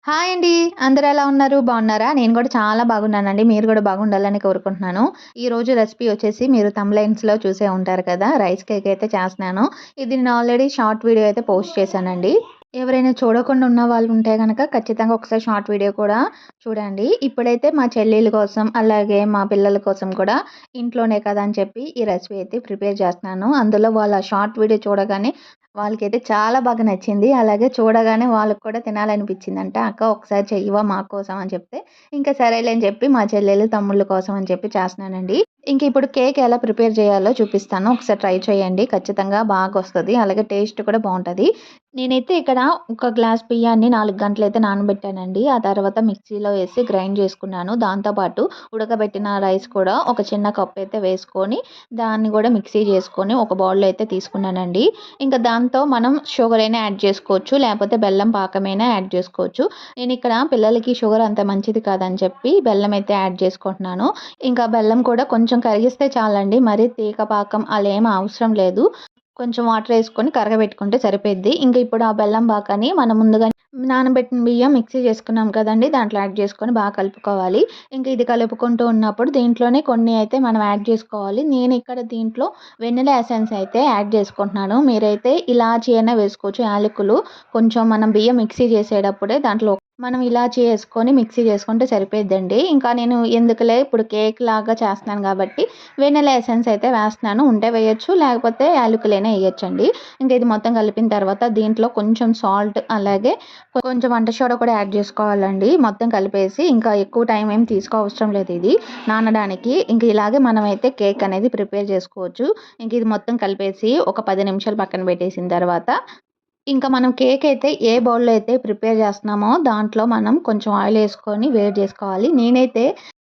Hi అండి. అందరూ ఎలా ఉన్నారు? బాగున్నారా? నేను కూడా చాలా బాగున్నానండి. మీరు కూడా బాగుండాలని కోరుకుంటున్నాను. ఈరోజు రెసిపీ వచ్చేసి మీరు థంబ్‌నెయిల్స్‌లో చూసే ఉంటారు కదా! రైస్ కేక్ అయితే చేస్తున్నాను. ఇది నేను ఆల్రెడీ షార్ట్ వీడియో అయితే పోస్ట్ చేశానండి. ఎవరైనా చూడకుండా ఉన్న వాళ్ళు ఉంటే గనక ఖచ్చితంగా ఒకసారి షార్ట్ వీడియో కూడా చూడండి. ఇప్పుడైతే మా చెల్లెల కోసం, అలాగే మా పిల్లల కోసం కూడా ఇంట్లోనే కదా అని చెప్పి ఈ రెసిపీ అయితే ప్రిపేర్ చేస్తున్నాను. అందులో వాళ్ళ షార్ట్ వీడియో చూడగానే వాళ్ళకైతే చాలా బాగా నచ్చింది. అలాగే చూడగానే వాళ్ళకి కూడా తినాలనిపించిందంట. "అక్క ఒకసారి చెయ్యవా మా కోసం" అని చెప్తే, ఇంకా సరేలే అని చెప్పి మా చెల్లెలు, తమ్ముళ్ళ కోసం అని చెప్పి చేస్తున్నానండి. ఇంక ఇప్పుడు కేక్ ఎలా ప్రిపేర్ చేయాలో చూపిస్తాను. ఒకసారి ట్రై చేయండి. ఖచ్చితంగా బాగొస్తది. అలాగే టేస్ట్ కూడా బావుంటది. నేనైతే ఇక్కడ ఒక గ్లాస్ బియ్యాన్ని 4 గంటలైతే నానబెట్టానండి. ఆ తర్వాత మిక్సీలో వేసి గ్రైండ్ చేసుకున్నాను. దాంతో పాటు ఉడకబెట్టిన రైస్ కూడా ఒక చిన్న కప్పయితే వేసుకొని, దాన్ని కూడా మిక్సీ చేసుకొని ఒక బౌల్‌లో అయితే తీసుకున్నానండి. ఇంకా దాంతో మనం షుగర్ అయినా యాడ్ చేసుకోవచ్చు. లేకపోతే బెల్లం పాకమైనా యాడ్ చేసుకోవచ్చు. నేనిక్కడ పిల్లలకి షుగర్ అంత మంచిది కాదని చెప్పి బెల్లం అయితే యాడ్ చేసుకుంటున్నాను. ఇంకా బెల్లం కూడా కొంచెం కరిగిస్తే చాలండి. మరీ తీగ పాకం అలా ఏమి అవసరం లేదు. కొంచెం వాటర్ ఏసుకొని కరగబెట్టుకుంటే సరిపోయిద్ది. ఇంక ఇప్పుడు ఆ బెల్లం పాకాన్ని మనం ముందుగా నానబెట్టిన బియ్యం మిక్సీ చేసుకున్నాం కదండీ! దాంట్లో యాడ్ చేసుకొని బాగా కలుపుకోవాలి. ఇంక ఇది కలుపుకుంటూ ఉన్నప్పుడు దీంట్లోనే కొన్ని అయితే మనం యాడ్ చేసుకోవాలి. నేనిక్కడ దీంట్లో వెనిల్లా ఎసెన్స్ అయితే యాడ్ చేసుకుంటున్నాను. మీరైతే ఇలాచీ అయినా వేసుకోవచ్చు. యాలకులు కొంచెం మనం బియ్యం మిక్సీ చేసేటప్పుడే దాంట్లో మనం ఇలాచీ ఏసుకొని మిక్సీ చేసుకుంటే సరిపోయిద్దండి. ఇంకా నేను ఎందుకులే ఇప్పుడు కేక్ లాగా చేస్తున్నాను కాబట్టి వెనిల్లా ఎసెన్స్ అయితే వేస్తున్నాను. ఉంటే వేయొచ్చు. లేకపోతే యాలకులైనా ఎయొచ్చండి. ఇంక ఇది మొత్తం కలిపిన తర్వాత దీంట్లో కొంచెం సాల్ట్ అలాగే కొంచెం వంట సోడా కూడా యాడ్ చేసుకోవాలండి. మొత్తం కలిపేసి ఇంకా ఎక్కువ టైం ఏం తీసుకోవసరం లేదు ఇది నానడానికి. ఇంక ఇలాగే మనమైతే కేక్ అనేది ప్రిపేర్ చేసుకోవచ్చు. ఇంక ఇది మొత్తం కలిపేసి ఒక 10 నిమిషాలు పక్కన పెట్టేసిన తర్వాత ఇంకా మనం కేక్ అయితే ఏ బౌల్‌లో అయితే ప్రిపేర్ చేస్తున్నామో దాంట్లో మనం కొంచెం ఆయిల్ ఏసుకొని వేడి చేసుకోవాలి. నేనైతే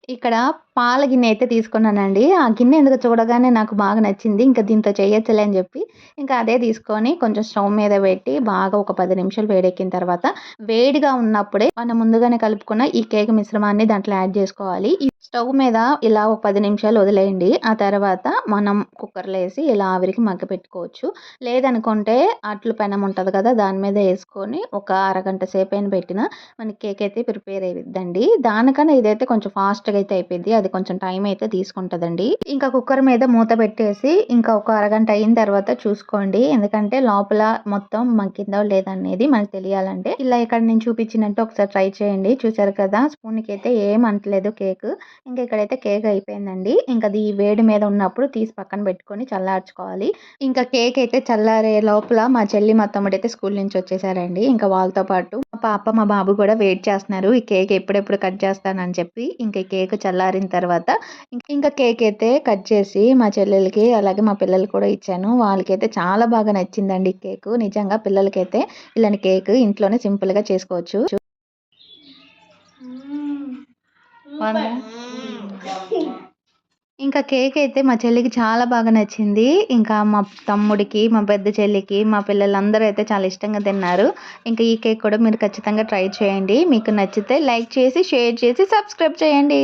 ఇక్కడ పాల గిన్నె అయితే తీసుకున్నానండి. ఆ గిన్నె ఎందుకో చూడగానే నాకు బాగా నచ్చింది. ఇంక దీంతో చేయొచ్చులే అని చెప్పి ఇంకా అదే తీసుకొని కొంచెం స్టవ్ మీద పెట్టి బాగా ఒక 10 నిమిషాలు వేడెక్కిన తర్వాత వేడిగా ఉన్నప్పుడే మనం ముందుగానే కలుపుకున్న ఈ కేక్ మిశ్రమాన్ని దాంట్లో యాడ్ చేసుకోవాలి. ఈ స్టవ్ మీద ఇలా ఒక 10 నిమిషాలు వదిలేయండి. ఆ తర్వాత మనం కుక్కర్‌లో ఏసి ఇలా ఆవిరికి మగ్గపెట్టుకోవచ్చు. లేదనుకుంటే అట్ల పెనం ఉంటది కదా! దాని మీద ఏసుకొని ఒక అరగంట సేపైనా పెట్టినా మనకి కేక్ అయితే ప్రిపేర్ అయ్యిద్దండి. దానికన్నా ఇదైతే కొంచెం ఫాస్ట్‌గా అయితే అయిపోద్ది. అది కొంచెం టైం అయితే తీసుకుంటదండి. ఇంకా కుక్కర్ మీద మూత పెట్టేసి ఇంకా ఒక అరగంట అయిన తర్వాత చూసుకోండి. ఎందుకంటే లోపల మొత్తం మగ్గిందో లేదనేది మనకు తెలియాలంటే ఇలా ఇక్కడ నేను చూపించినట్టు ఒకసారి ట్రై చేయండి. చూసారు కదా! స్పూన్‌కైతే ఏం అంటలేదు కేక్. ఇంకా ఇక్కడైతే కేక్ అయిపోయిందండి. ఇంకా అది వేడి మీద ఉన్నప్పుడు తీసి పక్కన పెట్టుకొని చల్లార్చుకోవాలి. ఇంకా కేక్ అయితే చల్లారే లోపల మా చెల్లి, మా తమ్ముడైతే స్కూల్ నుంచి వచ్చేసారండి. ఇంకా వాళ్ళతో పాటు మా పాప, మా బాబు కూడా వెయిట్ చేస్తున్నారు. ఈ కేక్ ఎప్పుడెప్పుడు కట్ చేస్తానని చెప్పి. ఇంకా ఈ కేక్ చల్లారిన తర్వాత ఇంకా కేక్ అయితే కట్ చేసి మా చెల్లెలకి, అలాగే మా పిల్లలకి కూడా ఇచ్చాను. వాళ్ళకైతే చాలా బాగా నచ్చిందండి ఈ కేకు. నిజంగా పిల్లలకైతే ఇలాంటి కేక్ ఇంట్లోనే సింపుల్‌గా చేసుకోవచ్చు. బావుందా? ఇంకా కేక్ అయితే మా చెల్లికి చాలా బాగా నచ్చింది. ఇంకా మా తమ్ముడికి, మా పెద్ద చెల్లికి, మా పిల్లలందరూ అయితే చాలా ఇష్టంగా తిన్నారు. ఇంకా ఈ కేక్ కూడా మీరు ఖచ్చితంగా ట్రై చేయండి. మీకు నచ్చితే లైక్ చేసి, షేర్ చేసి, సబ్స్క్రైబ్ చేయండి.